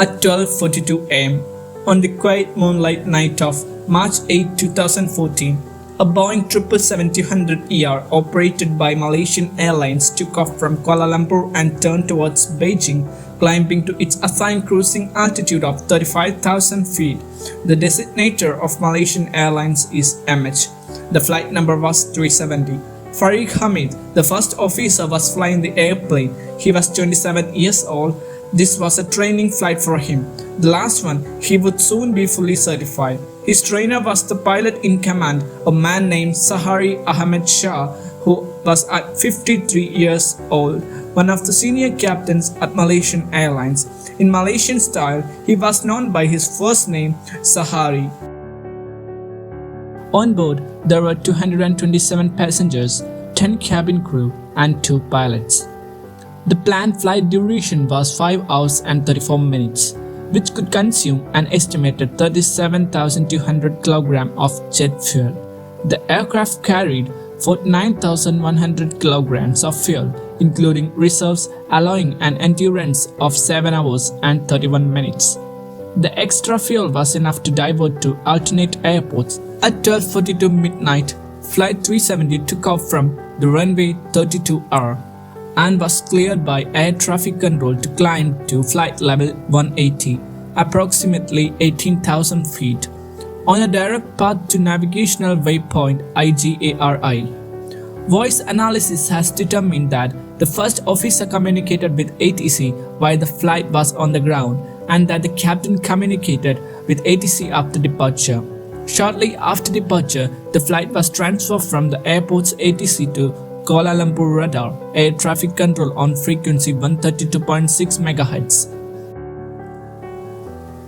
At 12:42 am, on the quiet moonlight night of March 8, 2014, a Boeing 777-200ER operated by Malaysian Airlines took off from Kuala Lumpur and turned towards Beijing, climbing to its assigned cruising altitude of 35,000 feet. The designator of Malaysian Airlines is MH. The flight number was 370. Farid Hamid, the first officer, was flying the airplane. He was 27 years old. This was a training flight for him. The last one, he would soon be fully certified. His trainer was the pilot in command, a man named Sahari Ahmed Shah, who was at 53 years old, one of the senior captains at Malaysian Airlines. In Malaysian style, he was known by his first name, Sahari. On board, there were 227 passengers, 10 cabin crew, and 2 pilots. The planned flight duration was 5 hours and 34 minutes, which could consume an estimated 37,200 kg of jet fuel. The aircraft carried 49,100 kg of fuel, including reserves, allowing an endurance of 7 hours and 31 minutes. The extra fuel was enough to divert to alternate airports. At 12:42 midnight, Flight 370 took off from the runway 32R and was cleared by air traffic control to climb to flight level 180, approximately 18,000 feet, on a direct path to navigational waypoint IGARI. Voice analysis has determined that the first officer communicated with ATC while the flight was on the ground, and that the captain communicated with ATC after departure. Shortly after departure, the flight was transferred from the airport's ATC to Kuala Lumpur radar air traffic control on frequency 132.6 MHz.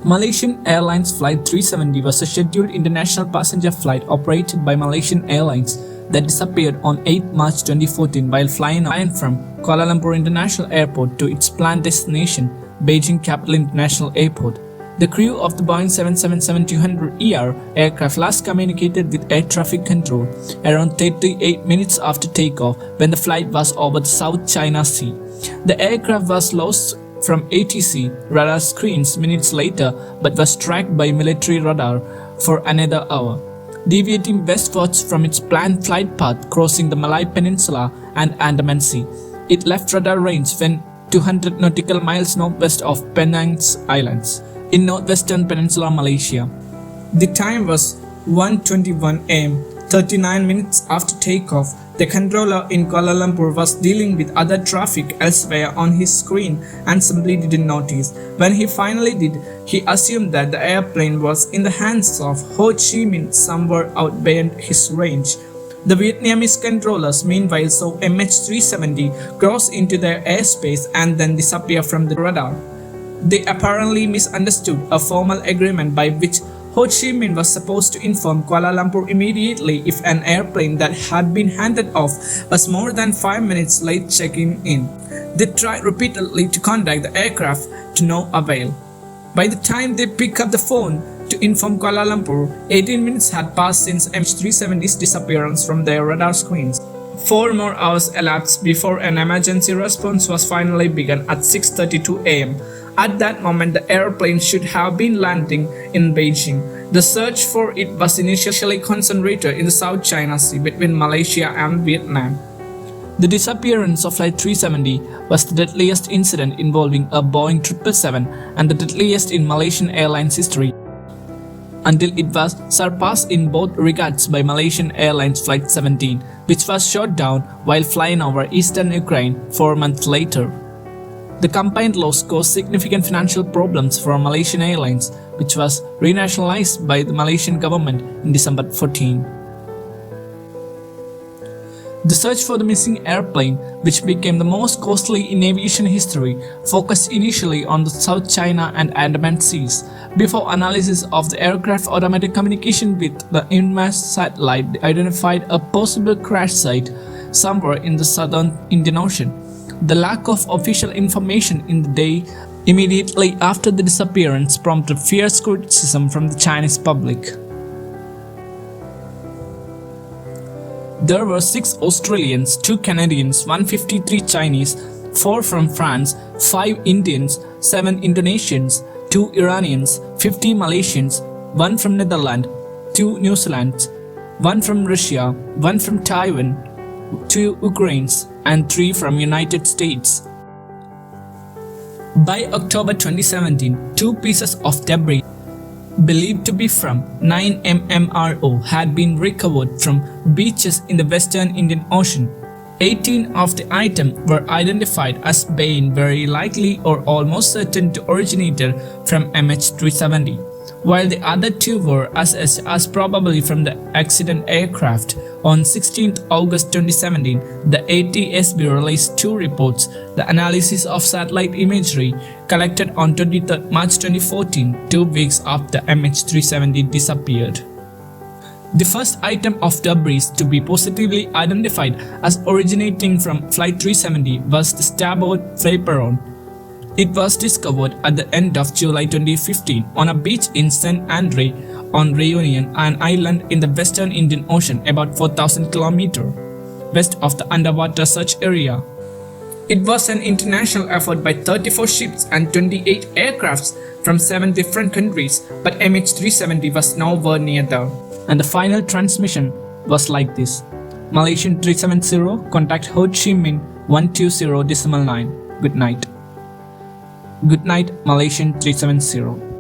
Malaysian Airlines Flight 370 was a scheduled international passenger flight operated by Malaysian Airlines that disappeared on 8 March 2014 while flying from Kuala Lumpur International Airport to its planned destination, Beijing Capital International Airport. The crew of the Boeing 777-200ER aircraft last communicated with air traffic control around 38 minutes after takeoff when the flight was over the South China Sea. The aircraft was lost from ATC radar screens minutes later but was tracked by military radar for another hour, deviating westwards from its planned flight path crossing the Malay Peninsula and Andaman Sea. It left radar range when 200 nautical miles northwest of Penang Islands in northwestern Peninsula, Malaysia. The time was 1:21 am, 39 minutes after takeoff. The controller in Kuala Lumpur was dealing with other traffic elsewhere on his screen and simply didn't notice. When he finally did, he assumed that the airplane was in the hands of Ho Chi Minh somewhere out beyond his range. The Vietnamese controllers meanwhile saw MH370 cross into their airspace and then disappear from the radar. They apparently misunderstood a formal agreement by which Ho Chi Minh was supposed to inform Kuala Lumpur immediately if an airplane that had been handed off was more than 5 minutes late checking in. They tried repeatedly to contact the aircraft to no avail. By the time they picked up the phone to inform Kuala Lumpur, 18 minutes had passed since MH370's disappearance from their radar screens. 4 more hours elapsed before an emergency response was finally begun at 6:32 am. At that moment, the airplane should have been landing in Beijing. The search for it was initially concentrated in the South China Sea between Malaysia and Vietnam. The disappearance of Flight 370 was the deadliest incident involving a Boeing 777 and the deadliest in Malaysian Airlines history, until it was surpassed in both regards by Malaysian Airlines Flight 17, which was shot down while flying over eastern Ukraine 4 months later. The combined loss caused significant financial problems for Malaysian Airlines, which was renationalized by the Malaysian government in December 14. The search for the missing airplane, which became the most costly in aviation history, focused initially on the South China and Andaman Seas. Before analysis of the aircraft automatic communication with the INMAS satellite identified a possible crash site somewhere in the southern Indian Ocean. The lack of official information in the day immediately after the disappearance prompted fierce criticism from the Chinese public. There were 6 Australians, 2 Canadians, 153 Chinese, 4 from France, 5 Indians, 7 Indonesians, 2 Iranians, 50 Malaysians, 1 from Netherlands, 2 New Zealand's, 1 from Russia, 1 from Taiwan, 2 Ukrainians, and 3 from United States. By October 2017, 2 pieces of debris believed to be from 9 mmRO had been recovered from beaches in the Western Indian Ocean. 18 of the items were identified as being very likely or almost certain to originated from MH370, while the other 2 were assessed as probably from the accident aircraft. On 16 August 2017, the ATSB released 2 reports, the analysis of satellite imagery collected on 23 March 2014, 2 weeks after MH370 disappeared. The first item of debris to be positively identified as originating from Flight 370 was the starboard flaperon. It was discovered at the end of July 2015 on a beach in St. Andre on Reunion, an island in the Western Indian Ocean about 4,000 km west of the underwater search area. It was an international effort by 34 ships and 28 aircrafts from 7 different countries, but MH370 was nowhere near there. And the final transmission was like this: Malaysian 370, contact Ho Chi Minh 120.9. Good night. Good night, Malaysian 370.